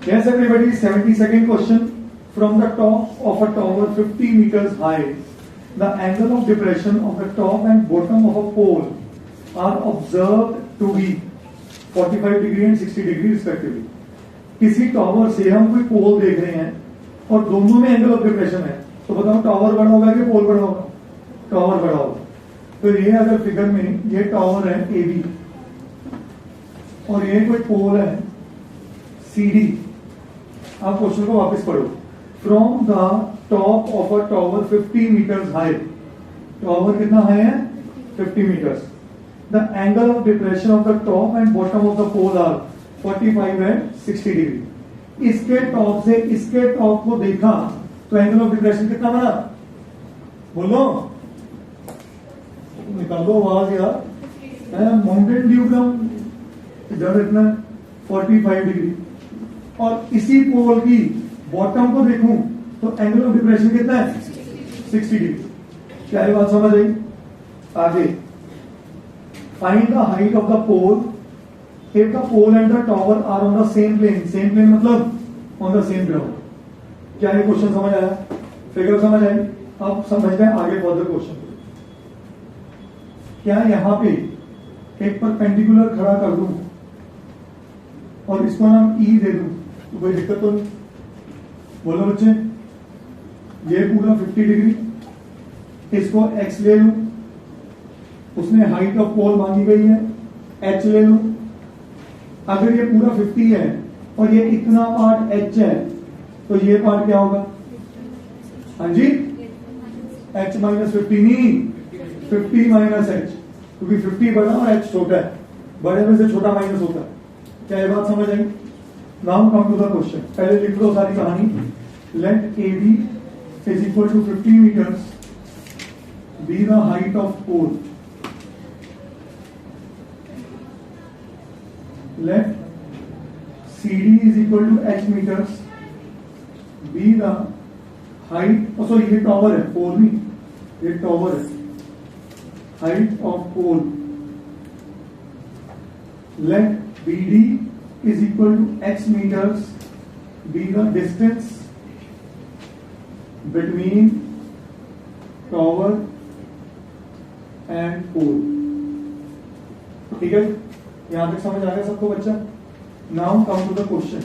Yes, everybody, 72nd question. From the top of a tower 50 meters high, the angle of depression of the top and bottom of a pole are observed to be 45 degree and 60 degree respectively. किसी tower से हम कोई पोल देख रहे हैं और दोनों में एंगल ऑफ डिप्रेशन है, तो बताओ टॉवर बड़ा होगा कि पोल बड़ा होगा? टॉवर बड़ा होगा। तो ये अगर फिगर में ये टॉवर है ए बी और ये कोई पोल है सी डी। आप क्वेश्चन को वापस पढ़ो। From the top of a tower 50 metres high, tower कितना हाई है? 50 metres. The angle of depression of the top and bottom of the pole are 45 and 60 degree. इसके टॉप से इसके टॉप को देखा तो एंगल ऑफ डिप्रेशन कितना बना? बोलो, निकालो आवाज यार। माउंटेन ड्यू का इधर इतना 45 डिग्री और इसी पोल की बॉटम को देखूं तो एंगल ऑफ डिप्रेशन कितना है? 60 डिग्री। क्या ये बात समझ आई? आगे find the height of the pole if the pole and the tower are on the same plane. Same plane मतलब ऑन द सेम ग्राउंड। क्या ये क्वेश्चन समझ आया? फिगर समझ आई? अब समझते हैं आगे फर्दर क्वेश्चन। क्या यहां पे एक परपेंडिकुलर खड़ा कर दूं और इसको नाम ई दे दूं तो कोई दिक्कत तो नहीं? बोलो बच्चे, ये पूरा 50 डिग्री, इसको एक्स ले लूं, उसमें हाइट ऑफ पोल मांगी गई है एच ले लूं। अगर ये पूरा 50 है और ये इतना पार्ट एच है तो ये पार्ट क्या होगा? हाँ जी, एच माइनस 50 नहीं, 50 माइनस एच, क्योंकि 50 बड़ा और एच छोटा है, बड़े में से छोटा माइनस होता है। क्या ये बात समझ आई? Now come to the question. पहले लिख लो सारी कहानी। Let A B is equal to 50 metres be the height of pole. Let C D is equal to H metres be the height, sorry ये टॉवर है, पोल नहीं, ये tower है, height of pole. Let BD is equal to x meters be the distance between tower and pole। ठीक है, यहां तक समझ आ गया सबको बच्चा? Now come to the question.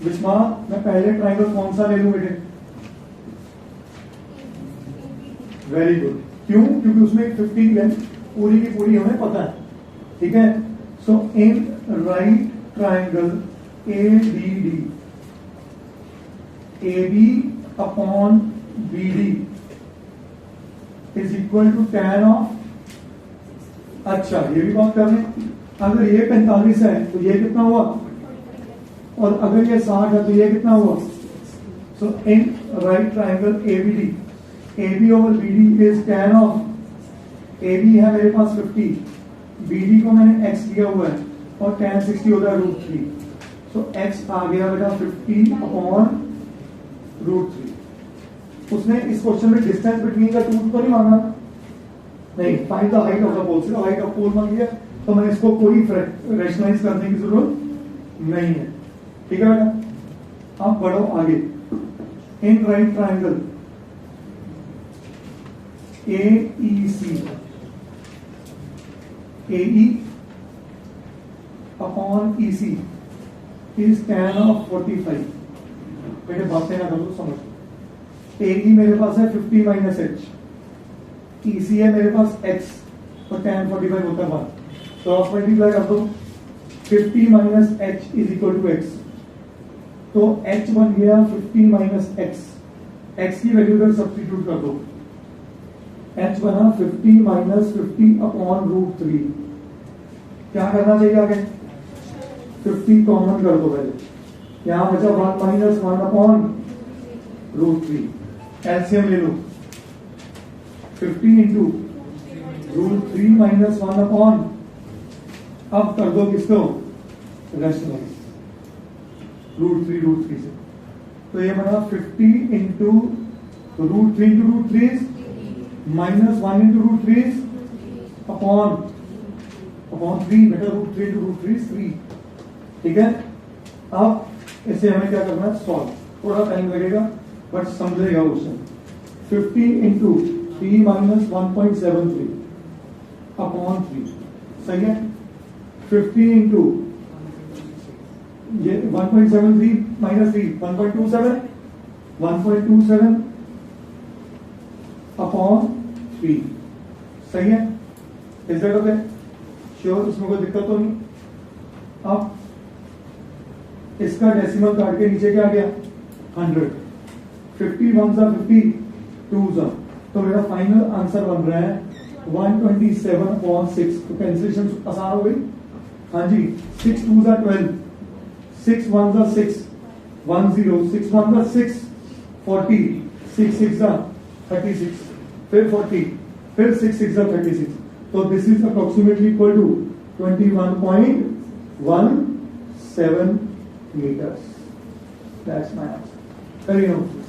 विस्मा, मैं पहले ट्राइंगल कौन सा ले लूं बेटे? Very good. क्यों? क्योंकि उसमें 50 लेंथ पूरी की पूरी हमें पता है। ठीक है, so in right triangle ABD, AB upon BD is equal to tan of, अच्छा ये भी बात कर रहे हैं, अगर ये 45 है तो ये कितना हुआ, और अगर ये 60 है तो ये कितना हुआ? so in right triangle ABD, AB over BD is tan of, AB है मेरे पास 50, BD को मैंने x दिया हुआ है और tan 60 होता है √3, तो x आ गया बेटा 50 अपॉन √3। उसने इस क्वेश्चन में डिस्टेंस बिटवीन का टूट तो नहीं मांगा, नहीं, find the height of the pole. सिर्फ हाइट ऑफ पोल मांग लिया, तो मैं इसको कोई रेशनलाइज करने की जरूरत नहीं है। ठीक है बेटा, अब बढ़ो आगे। In right triangle AEC, AE upon EC is tan of 45। बेटे बातें ना करो, समझ। AE मेरे पास है 50 माइनस एच, EC है मेरे पास x और tan 45 होता है 1, तो आप मल्टीप्लाई कर दो। 50 minus h is equal to x, तो h बन गया 50 माइनस x की वैल्यू इधर सब्स्टिट्यूट कर दो, h बना 50 माइनस 50 अपॉन √3। क्या करना चाहिए आगे? 50 कॉमन कर दो पहले, यहां बचा 1 माइनस 1 अपॉन √3। एलसीएम ले लो, 50 इंटू √3 माइनस 1 अपॉन, अब कर दो किसको? रेशनलाइज √3 से, तो ये बना 50 into √3 into √3 minus 1 into √3 upon 3 बेटा, √3 इंटू √3 3। ठीक है, अब इसे हमें क्या करना है, सॉल्व। थोड़ा टाइम लगेगा बट समझेगा क्वेश्चन। 50 इंटू 3 माइनस 1.73 अपॉन 3, सही है। 50 इंटू ये 1.73 माइनस 3 1.27 अपॉन 3, सही है। Is that okay? श्योर, इसमें कोई दिक्कत तो नहीं। अब इसका डेसिमल काट के नीचे क्या आ गया, 100। 50 1 सा 50, 2 सा, तो मेरा फाइनल आंसर बन रहा है 127/6। तो कैंसिलेशन आसान हो गई। हाँ जी, 6 2 सा 12, 6 1 सा 6, 1 0, 6 1 सा 6, 40, 6 6 सा 36, फिर 40, फिर 6 6 सा 36। तो this is approximately equal to 21.17 meters. That's my answer. Very nice.